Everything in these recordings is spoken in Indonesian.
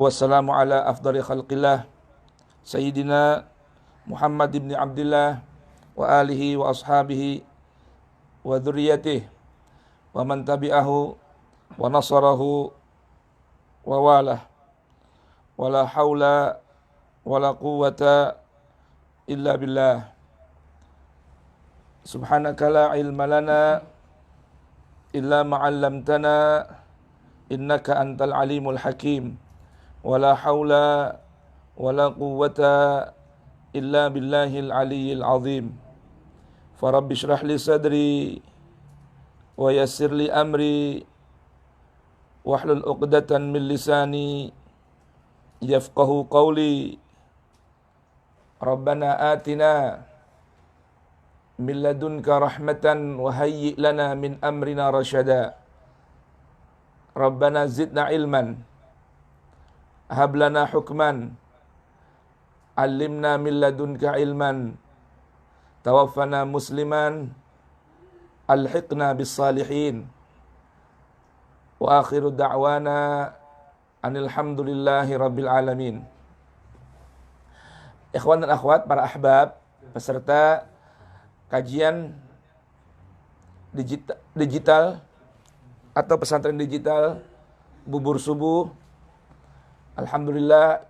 wassalamu ala afdali khalqillah Sayyidina Muhammad ibn Abdillah wa alihi wa ashabihi wa dhurriyyatihi wa man tabi'ahu wa nasarahu wa walah wa la hawla wa la quwwata illa billah. Subhanaka la ilma lana illa ma'allamtana innaka antal alimul hakim. Wala haula wala quwwata illa billahil aliyyil azim. Farabbi shrah li sadri wa yassir li amri wahlul 'uqdatan min lisani yafqahu qawli. Rabbana atina min ladunka rahmatan wa hayyi' lana min amrina rasyada. Rabbana zidna ilman hablana hukman alimna min ladunka ilman tawaffana musliman alhiqna bis salihin wa akhiru da'wana anil hamdulillahi rabbil alamin. Ikhwan dan akhwat, para ahbab, peserta kajian digital atau pesantren digital Bubur Subuh. Alhamdulillah,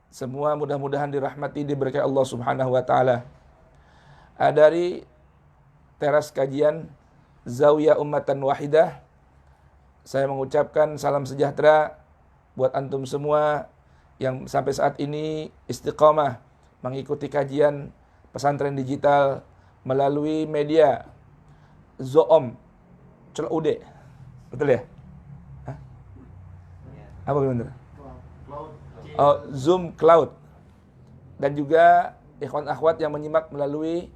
semua mudah-mudahan dirahmati, diberkahi Allah Subhanahu wa taala. Dari teras kajian Zawiyah Ummatan Wahidah, saya mengucapkan salam sejahtera buat antum semua yang sampai saat ini istiqamah mengikuti kajian pesantren digital melalui media Zoom CLUD. Betul ya? Hah? Apa benar? Zoom Cloud. Dan juga ikhwan akhwat yang menyimak melalui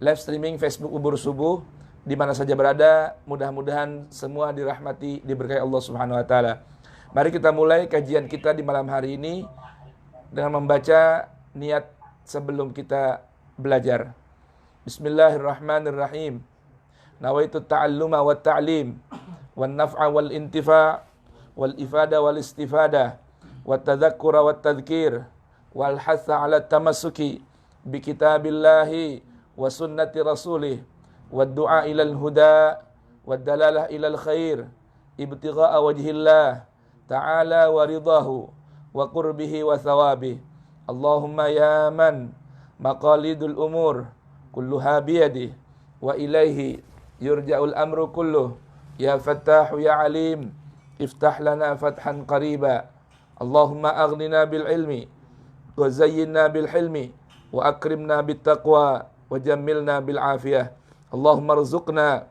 live streaming Facebook Bubur Subuh di mana saja berada, mudah-mudahan semua dirahmati, diberkahi Allah Subhanahu wa taala. Mari kita mulai kajian kita di malam hari ini dengan membaca niat sebelum kita belajar. Bismillahirrahmanirrahim. Nawaitu ta'alluma wa ta'lim wan naf'a wal intifa' wal ifada wal istifada wa tadhakkura wa tadhkir wal hatha ala tamassuki bi kitabillahi wa sunnati rasulih wa du'a ilal huda wa dalalah ilal khair ibtigha'a wajhillah ta'ala wa ridahu wa qurbihi wa thawabih. Allahumma ya man maqalidul umur kulluha biyadih wa ilaihi yurja'ul amru kulluh ya fattahu ya alim iftah lana fathan qariba. Allahumma aghnina bil ilmi wa zayyinna bil hilmi wa akrimna bit taqwa wa jammilna bil afiyah. Allahumma rzuqna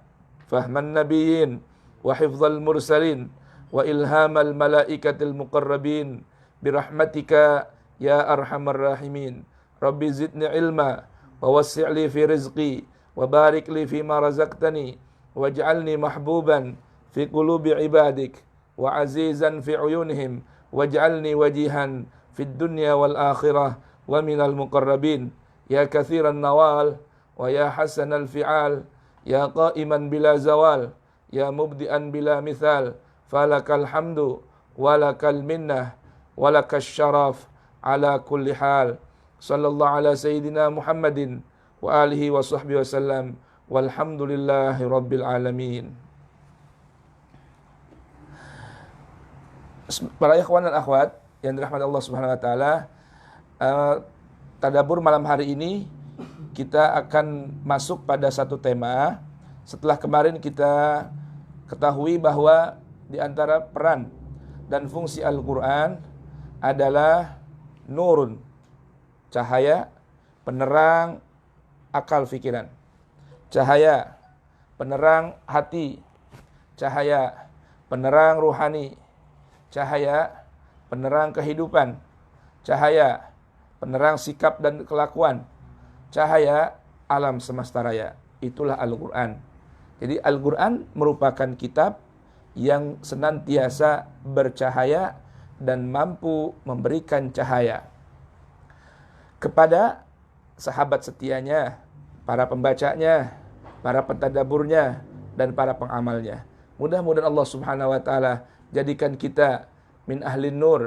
fahman nabiyyin wa hifdzal mursalin wa ilhamal malaikatil muqarrabin birahmatika ya arhamar rahimin. Rabbi zidni ilma wa wassi' li fi rizqi wa barik li fi ma razaqtani waj'alni mahbuban fi qulubi ibadik wa azizan fi uyunihim waj'alni wajihan fid dunya wal akhirah wa minal muqarrabin ya kathiran nawal wa ya hasanal fi'al ya qa'iman bila zawal ya mubdi'an bila mithal falakal hamdu walakal minnah walakas syaraf ala kulli hal. Sallallahu ala sayyidina Muhammadin wa alihi wa sahbihi wasallam walhamdulillahi rabbil alamin. Para ikhwan dan akhwat yang dirahmati Allah Subhanahu wa taala, tadabbur malam hari ini kita akan masuk pada satu tema. Setelah kemarin kita ketahui bahwa di antara peran dan fungsi Al-Qur'an adalah nurun, cahaya, penerang akal fikiran, cahaya, penerang hati, cahaya, penerang ruhani, cahaya, penerang kehidupan, cahaya, penerang sikap dan kelakuan, cahaya alam semesta raya. Itulah Al-Quran. Jadi Al-Quran merupakan kitab yang senantiasa bercahaya dan mampu memberikan cahaya kepada sahabat setianya, para pembacanya, para pentadaburnya, dan para pengamalnya. Mudah-mudahan Allah Subhanahu wa taala jadikan kita min ahlin nur,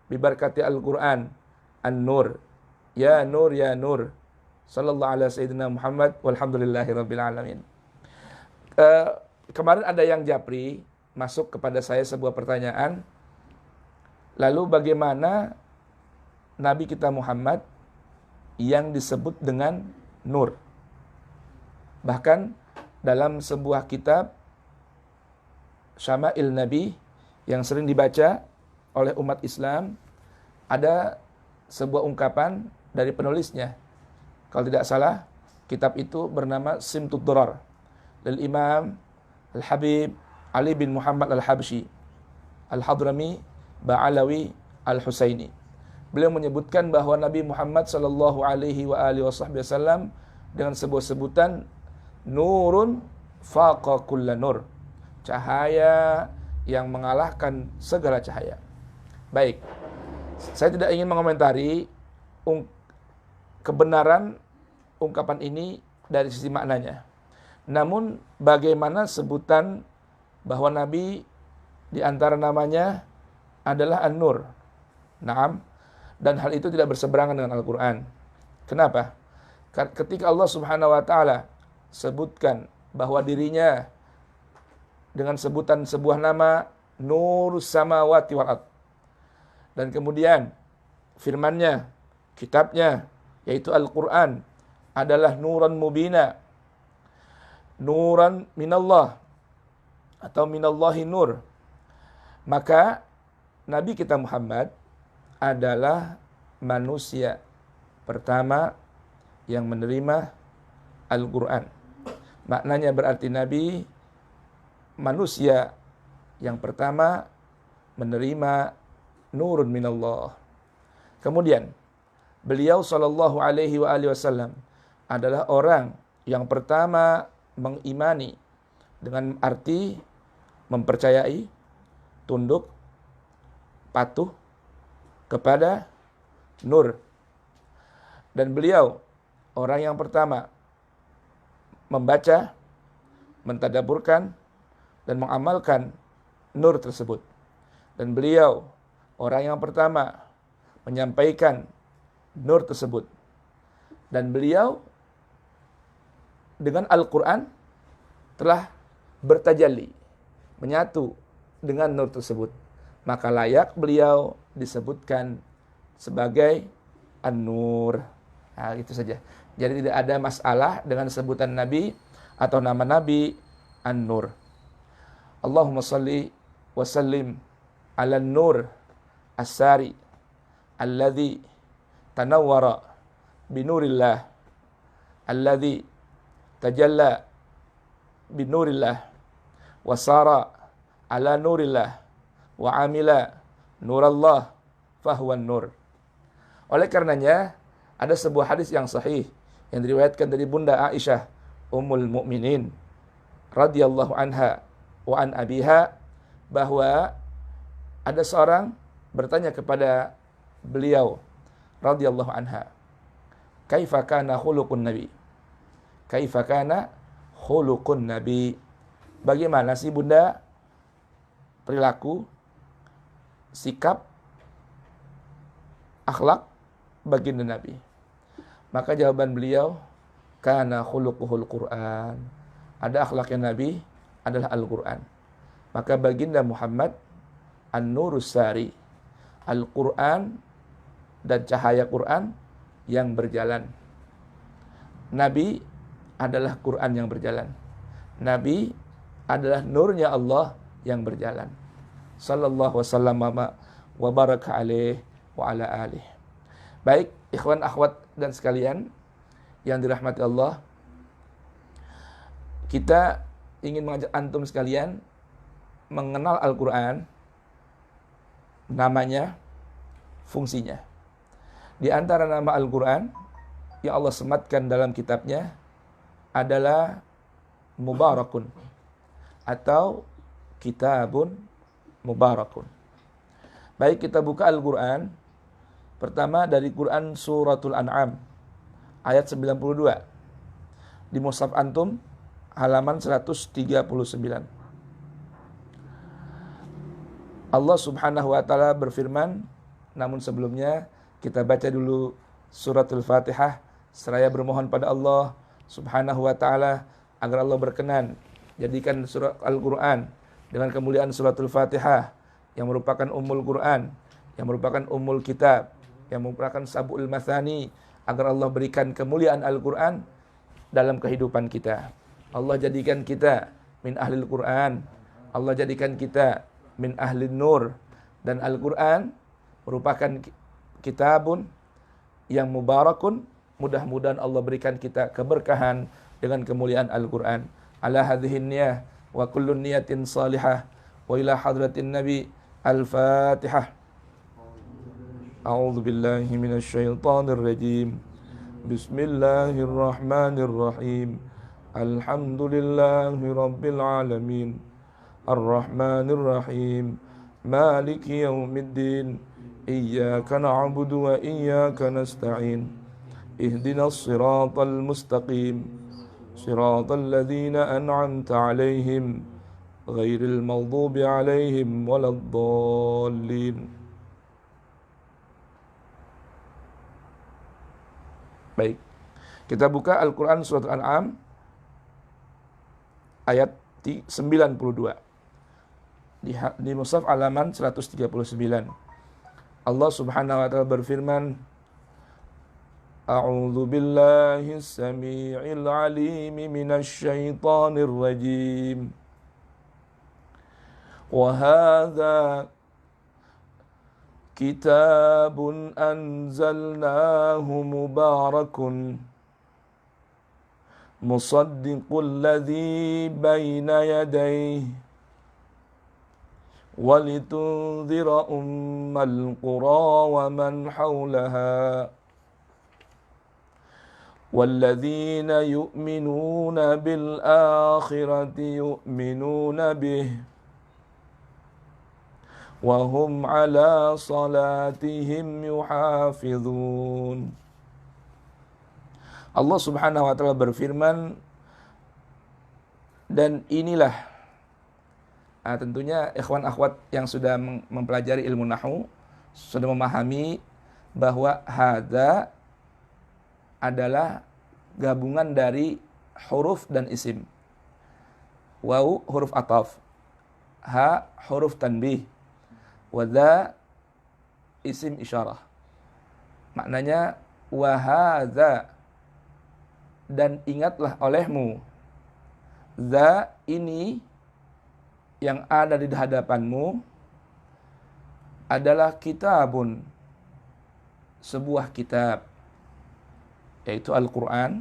bibarakati Al-Quran, An-Nur, ya Nur, ya Nur. Sallallahu ala Sayyidina Muhammad, walhamdulillahi rabbil alamin. Kemarin ada yang japri, masuk kepada saya sebuah pertanyaan, lalu bagaimana Nabi kita Muhammad yang disebut dengan Nur? Bahkan dalam sebuah kitab Syama'il Nabi yang sering dibaca oleh umat Islam, ada sebuah ungkapan dari penulisnya. Kalau tidak salah, kitab itu bernama Simtud Durar, lil Imam Al-Habib Ali bin Muhammad Al-Habsyi Al-Hadrami Ba'alawi Al-Husaini. Beliau menyebutkan bahwa Nabi Muhammad sallallahu alaihi wa alihi wasallam dengan sebuah sebutan nurun faqa kulla nur, cahaya yang mengalahkan segala cahaya. Baik, saya tidak ingin mengomentari kebenaran ungkapan ini dari sisi maknanya. Namun bagaimana sebutan bahwa Nabi di antara namanya adalah An-Nur. Naam, dan hal itu tidak berseberangan dengan Al-Quran. Kenapa? Ketika Allah Subhanahu wa taala sebutkan bahwa dirinya dengan sebutan sebuah nama Nurus Samawati wal Ardh, dan kemudian firman-Nya, kitabnya yaitu Al-Quran adalah nuran mubina, nuran minallah atau minallahi nur, maka Nabi kita Muhammad adalah manusia pertama yang menerima Al-Quran. Maknanya berarti Nabi manusia yang pertama menerima nurun minallah. Kemudian beliau sallallahu alaihi wa alihi wasallam adalah orang yang pertama mengimani dengan arti mempercayai, tunduk, patuh kepada nur. Dan beliau orang yang pertama membaca, mentadabburkan, dan mengamalkan nur tersebut. Dan beliau orang yang pertama menyampaikan nur tersebut. Dan beliau dengan Al-Quran telah bertajalli, menyatu dengan nur tersebut. Maka layak beliau disebutkan sebagai An-Nur. Nah, itu saja. Jadi tidak ada masalah dengan sebutan Nabi atau nama Nabi An-Nur. Allahumma salli wa sallim ala An-Nur As-Sari alladhi tanawwara binurillah alladhi tajalla binurillah wa sara ala nurillah wa amila nurallah fahuwa nur. Oleh karenanya ada sebuah hadis yang sahih yang diriwayatkan dari Bunda Aisyah Ummul Mukminin radhiyallahu anha wa an abiha, bahwa ada seorang bertanya kepada beliau radhiyallahu anha, kaifa kana khuluqun nabi? Kaifa kana khuluqun nabi? Bagaimana sih Bunda perilaku, sikap, akhlak baginda Nabi? Maka jawaban beliau, kana khuluquhul Qur'an. Ada akhlaknya Nabi adalah Al-Quran. Maka baginda Muhammad An-Nurus Sari, Al-Quran dan cahaya Quran yang berjalan. Nabi adalah Quran yang berjalan. Nabi adalah nurnya Allah yang berjalan. Sallallahu wasallam wa baraka alaih wa ala alih. Baik, ikhwan akhwat dan sekalian yang dirahmati Allah, kita ingin mengajak antum sekalian mengenal Al-Quran, namanya, fungsinya. Di antara nama Al-Quran yang Allah sematkan dalam kitabnya adalah Mubarakun atau Kitabun Mubarakun. Baik, kita buka Al-Quran. Pertama dari Quran Suratul An'am ayat 92. Di mushaf antum halaman 139. Allah Subhanahu wa taala berfirman, Namun sebelumnya kita baca dulu suratul Fatihah seraya bermohon pada Allah Subhanahu wa taala agar Allah berkenan jadikan surat Al-Qur'an dengan kemuliaan suratul Fatihah yang merupakan ummul Qur'an, yang merupakan ummul kitab, yang merupakan sab'ul mathani, agar Allah berikan kemuliaan Al-Qur'an dalam kehidupan kita. Allah jadikan kita min ahlil Qur'an. Allah jadikan kita min ahlin nur. Dan Al-Qur'an merupakan kitabun yang mubarakun. Mudah-mudahan Allah berikan kita keberkahan dengan kemuliaan Al-Qur'an. Ala hadhihin niyah wa kullu niyatin salihah wa ila hadratin nabi al-Fatihah. A'udzu billahi minasy syaithanir rajim. Bismillahirrahmanirrahim. Alhamdulillahi rabbil alamin. Ar-Rahmanir Rahim. Maliki yaumiddin. Iyyaka na'budu wa iyyaka nasta'in. Ihdinas siratal mustaqim. Siratal ladzina an'amta 'alaihim ghairil maghdubi 'alaihim waladdallin. Baik. Kita buka Al-Qur'an surat Al-An'am ayat 92. Di mushaf halaman 139. Allah Subhanahu wa taala berfirman, A'udzu billahi as-sami'il 'alim minasy syaithanir rajim. Wa hadza kitabun anzalnahu mubarakun musaddiqul ladzi baina yadayhi walitunzira ummal qura wa man hawlaha والذين يؤمنون بالآخرة يؤمنون به وهم على صلاتهم يحافظون. Allah Subhanahu wa taala berfirman, dan inilah, tentunya ikhwan akhwat yang sudah mempelajari ilmu nahwu sudah memahami bahwa hadza adalah gabungan dari huruf dan isim. Waw huruf ataf, ha huruf tanbih, wa dza isim isyarah. Maknanya wa hadza, dan ingatlah olehmu, za ini yang ada di hadapanmu adalah kitabun, sebuah kitab, yaitu Al-Quran.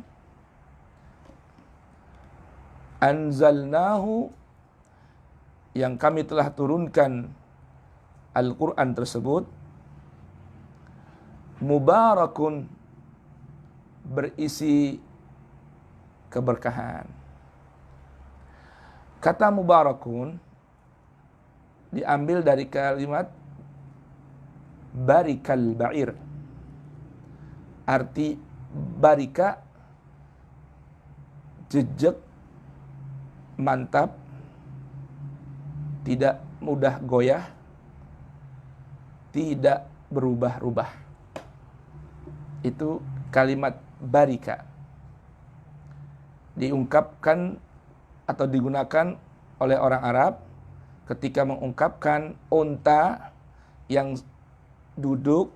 Anzalnahu, yang kami telah turunkan Al-Quran tersebut, mubarakun, berisi keberkahan. Kata mubarakun diambil dari kalimat barikal ba'ir. Arti barika, jejak, mantap, tidak mudah goyah, tidak berubah-ubah. Itu kalimat barika. Diungkapkan atau digunakan oleh orang Arab ketika mengungkapkan unta yang duduk,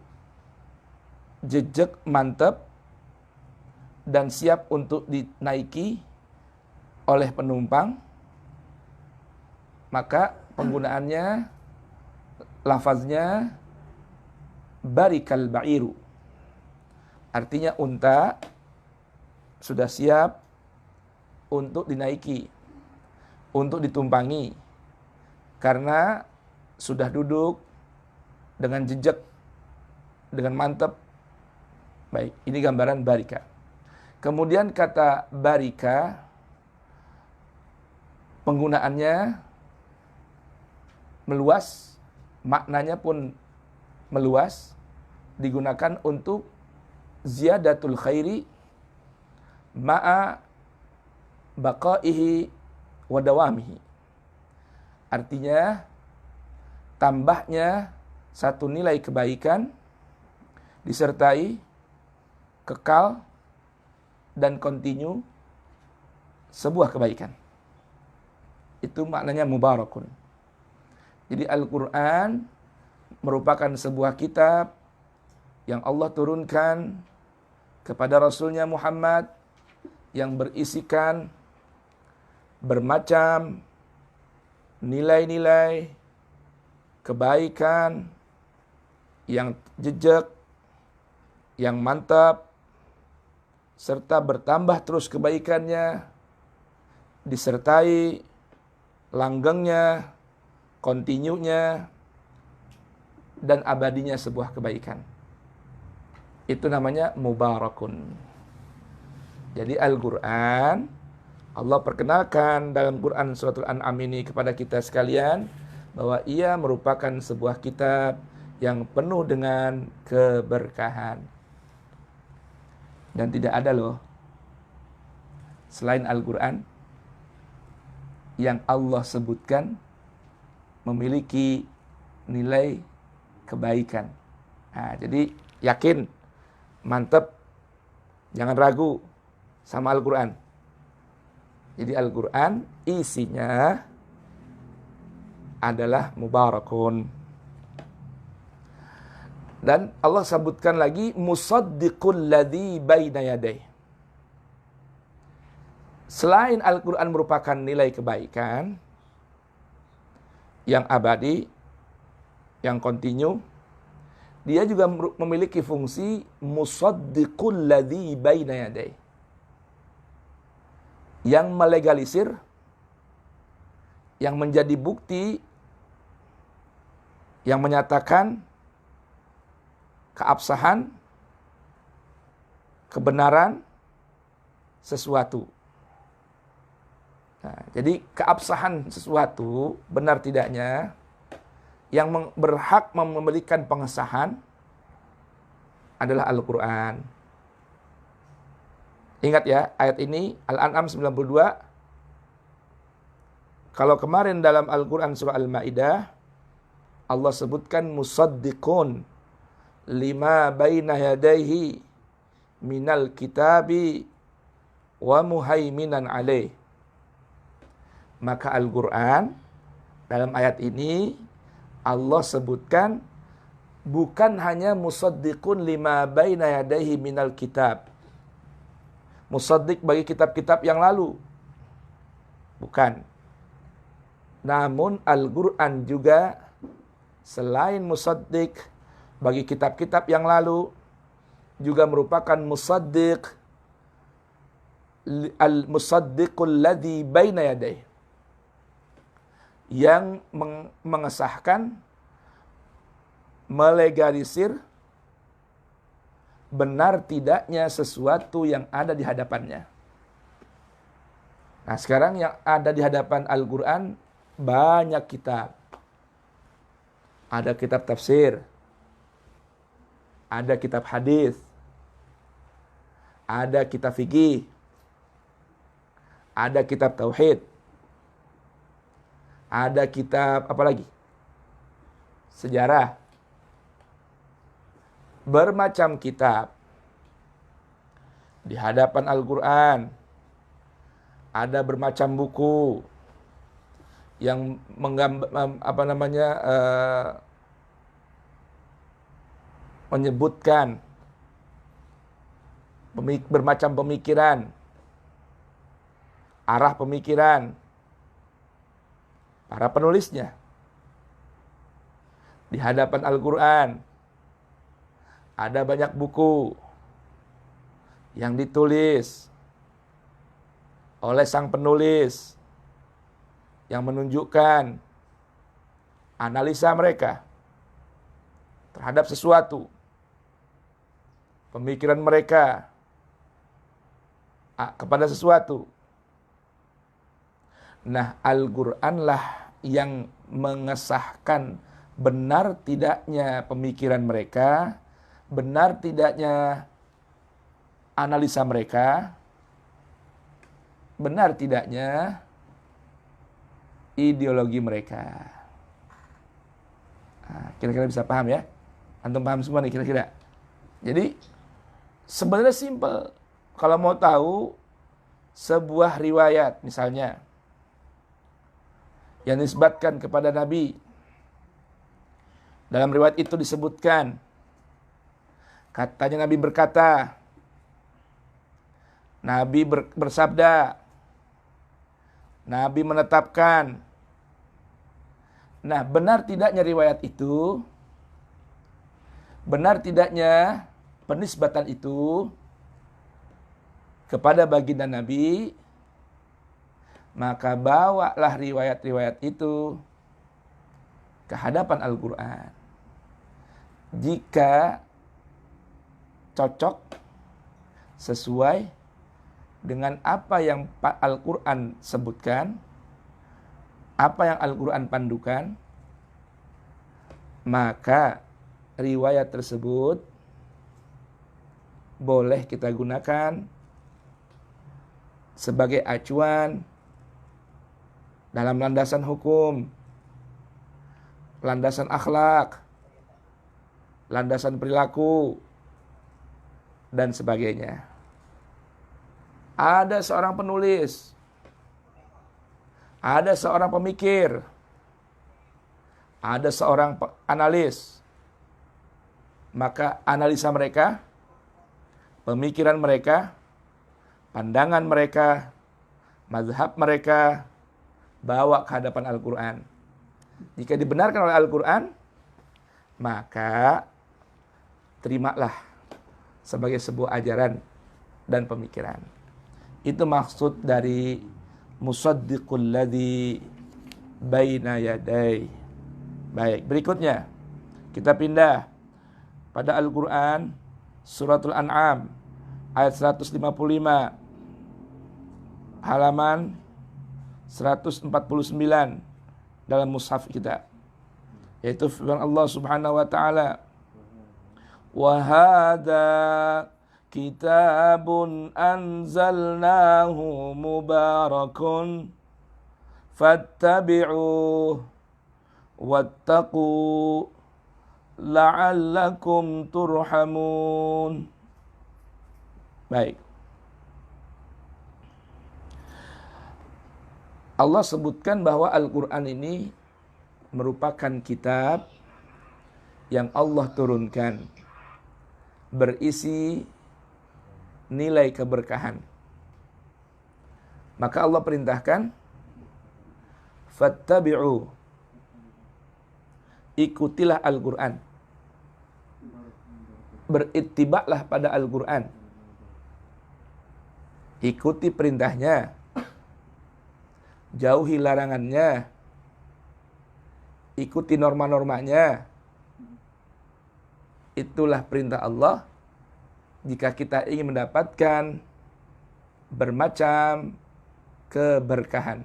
jejak, mantap, dan siap untuk dinaiki oleh penumpang, maka penggunaannya, lafaznya barikal ba'iru. Artinya unta sudah siap untuk dinaiki, untuk ditumpangi, karena sudah duduk dengan jejak, dengan mantap. Baik, ini gambaran barika. Kemudian kata barika, penggunaannya meluas, maknanya pun meluas, digunakan untuk ziyadatul khairi ma'a baqaihi wa dawamihi. Artinya tambahnya satu nilai kebaikan disertai kekal dan kontinu sebuah kebaikan. Itu maknanya mubarakun. Jadi Al-Quran merupakan sebuah kitab yang Allah turunkan kepada Rasulnya Muhammad yang berisikan bermacam nilai-nilai kebaikan yang jejak, yang mantap, serta bertambah terus kebaikannya, disertai langgengnya, kontinunya, dan abadinya sebuah kebaikan. Itu namanya mubarakun. Jadi Al-Quran, Allah perkenalkan dalam Quran Surat Al-An'am ini kepada kita sekalian, bahwa ia merupakan sebuah kitab yang penuh dengan keberkahan. Dan tidak ada loh selain Al-Quran yang Allah sebutkan memiliki nilai kebaikan. Nah, jadi yakin, mantap, jangan ragu sama Al-Quran. Jadi Al-Quran isinya adalah mubarakun. Dan Allah sebutkan lagi musaddiqul ladzi baina yadayh. Selain Al-Quran merupakan nilai kebaikan yang abadi, yang kontinu, dia juga memiliki fungsi musaddiqul ladzi baina yadayh, yang melegalisir, yang menjadi bukti, yang menyatakan keabsahan, kebenaran sesuatu. Nah, jadi keabsahan sesuatu, benar tidaknya, yang berhak memberikan pengesahan adalah Al-Quran. Ingat ya, ayat ini Al-An'am 92. Kalau kemarin dalam Al-Quran surah Al-Ma'idah, Allah sebutkan musaddiqun lima baina yadayhi minal kitabi wa muhaiminan alaih. Maka Al-Quran dalam ayat ini Allah sebutkan bukan hanya musaddiqun lima baina yadayhi minal kitab, musaddiq bagi kitab-kitab yang lalu, bukan. Namun Al-Quran juga selain musaddiq bagi kitab-kitab yang lalu, juga merupakan musaddiq al-musaddiqul ladzi baina yadayh, yang mengesahkan, melegalisir benar tidaknya sesuatu yang ada di hadapannya. Nah, sekarang yang ada di hadapan Al-Quran banyak kitab. Ada kitab tafsir, ada kitab hadis, ada kitab fikih, ada kitab tauhid, ada kitab apa lagi? Sejarah. Bermacam kitab di hadapan Al-Quran. Ada bermacam buku yang menyebutkan bermacam pemikiran, arah pemikiran para penulisnya. Di hadapan Al-Quran ada banyak buku yang ditulis oleh sang penulis yang menunjukkan analisa mereka terhadap sesuatu, pemikiran mereka kepada sesuatu. Nah, Al-Quranlah yang mengesahkan benar tidaknya pemikiran mereka, benar tidaknya analisa mereka, benar tidaknya ideologi mereka. Nah, kira-kira bisa paham ya? Antum paham semua nih kira-kira. Jadi sebenarnya simpel. Kalau mau tahu sebuah riwayat misalnya yang disebutkan kepada Nabi, dalam riwayat itu disebutkan katanya Nabi berkata, Nabi bersabda, Nabi menetapkan. Nah, benar tidaknya riwayat itu, benar tidaknya penisbatan itu kepada baginda Nabi, maka bawalah riwayat-riwayat itu ke hadapan Al-Quran. Jika cocok sesuai dengan apa yang Al-Quran sebutkan, apa yang Al-Quran pandukan, maka riwayat tersebut boleh kita gunakan sebagai acuan dalam landasan hukum, landasan akhlak, landasan perilaku, dan sebagainya. Ada seorang penulis, ada seorang pemikir, ada seorang analis, maka analisa mereka, pemikiran mereka, pandangan mereka, mazhab mereka, bawa ke hadapan Al-Quran. Jika dibenarkan oleh Al-Quran, maka terimalah sebagai sebuah ajaran dan pemikiran. Itu maksud dari musaddiqul ladzi baina yaday. Baik, berikutnya kita pindah pada Al-Quran Suratul An'am ayat 155 halaman 149 dalam mushaf kita, yaitu firman Allah Subhanahu wa taala, wa hadza kitabun anzalnahu mubarakun fattabi'uhu wattaqu la'allakum turhamun. Baik, Allah sebutkan bahwa Al-Quran ini merupakan kitab yang Allah turunkan, berisi nilai keberkahan. Maka Allah perintahkan, fattabi'u, ikutilah Al-Quran, berittiba'lah pada Al-Quran, ikuti perintahnya, jauhi larangannya, ikuti norma-normanya. Itulah perintah Allah jika kita ingin mendapatkan bermacam keberkahan.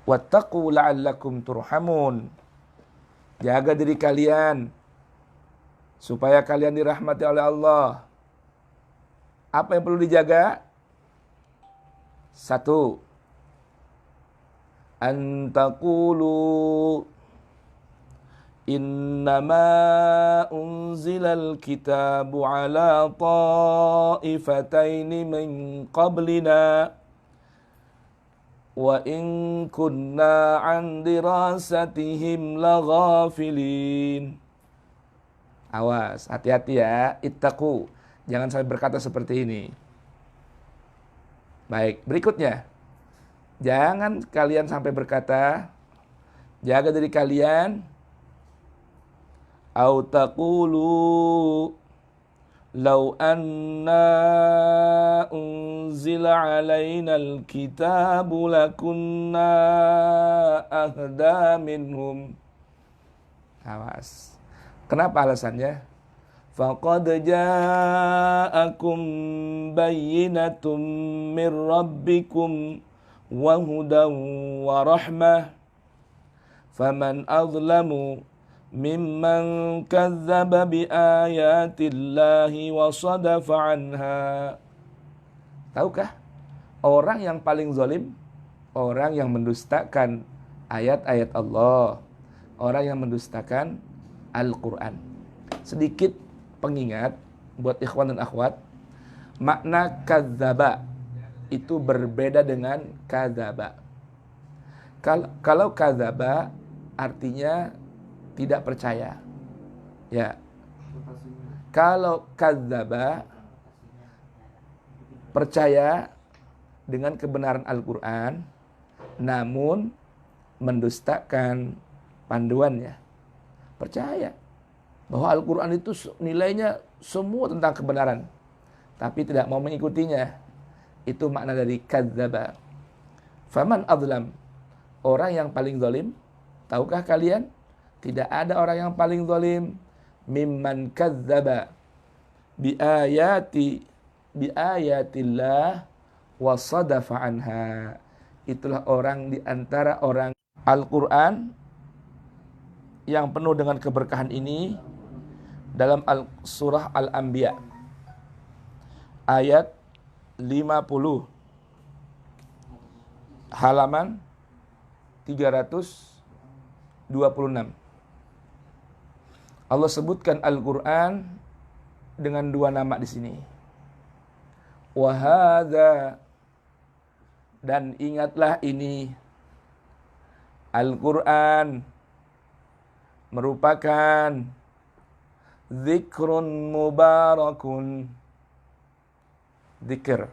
Wattaqu la'allakum turhamun. Jaga diri kalian supaya kalian dirahmati oleh Allah. Apa yang perlu dijaga? 1. Antaqulu innama unzilal kitabu ala ta'ifataini min qablina wa in kunna an dirasatihim laghafilin. Awas, hati-hati ya, ittaqu. Jangan sampai berkata seperti ini. Baik, berikutnya. Jangan kalian sampai berkata, jaga diri kalian, au taqulu law anna unzila alaina alkitabu lakunna ahda minhum. Awas. Kenapa alasannya? Faqad ja'akum bayyinatum min rabbikum wa hudan wa rahmah faman azlamu mimman kadzdzaba bi ayatillahi wa sadafa anha. Tahukah orang yang paling zalim? Orang yang mendustakan ayat-ayat Allah, orang yang mendustakan Al-Quran. Sedikit pengingat buat ikhwan dan akhwat, makna kadzaba itu berbeda dengan kadzaba. Kalau kadzaba artinya tidak percaya. Ya. Kalau kadzaba percaya dengan kebenaran Al-Quran, namun mendustakan panduannya. Percaya bahwa Al-Quran itu nilainya semua tentang kebenaran, tapi tidak mau mengikutinya. Itu makna dari kadzdzaba. Faman adzlam, orang yang paling zalim, tahukah kalian? Tidak ada orang yang paling zalim mimman kadzdzaba biayatillah wa sadafa anha. Itulah orang di antara orang Al-Quran yang penuh dengan keberkahan ini dalam surah Al-Anbiya ayat 50 halaman 326. Allah sebutkan Al-Quran dengan dua nama di sini. Wahada, dan ingatlah ini Al-Quran merupakan zikrun mubarakun, zikir,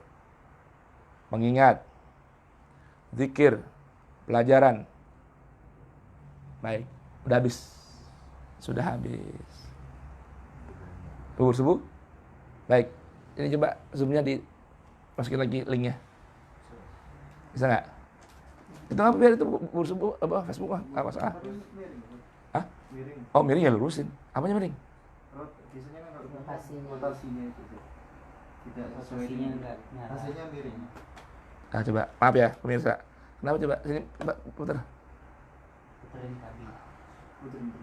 mengingat, zikir, pelajaran. Baik, udah habis. Sudah habis. Subuh? Baik, ini coba zoomnya dimasukin lagi linknya. Bisa nggak? Itu apa biar itu subuh apa Facebook apa salah? Hah? Oh, miring ya lurusin. Apanya miring? Biasanya kan kalau rotasinya itu tidak sesuai dengan hasilnya miring. Nah, coba maaf ya pemirsa. Kenapa coba sini coba putar. Puterin tadi. Puterin. Itu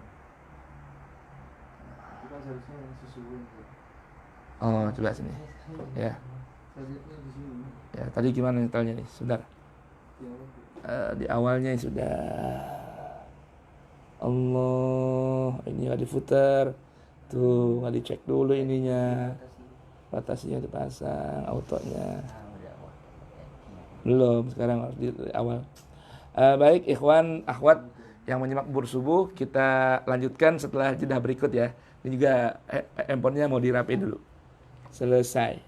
kan seharusnya sesuai. Oh, coba sini. Ya. Seharusnya di sini. Ya, tadi gimana nyetelnya nih? Sebentar. Di awalnya sudah. Allah, ini nggak diputar. Tuh, nggak dicek dulu ininya. Batasinya dipasang, autonya. Belum, sekarang harus di awal. Baik, ikhwan, akhwat yang menyimak bersubuh, kita lanjutkan setelah jeda berikut ya. Ini juga handphonenya mau dirapiin dulu. Selesai.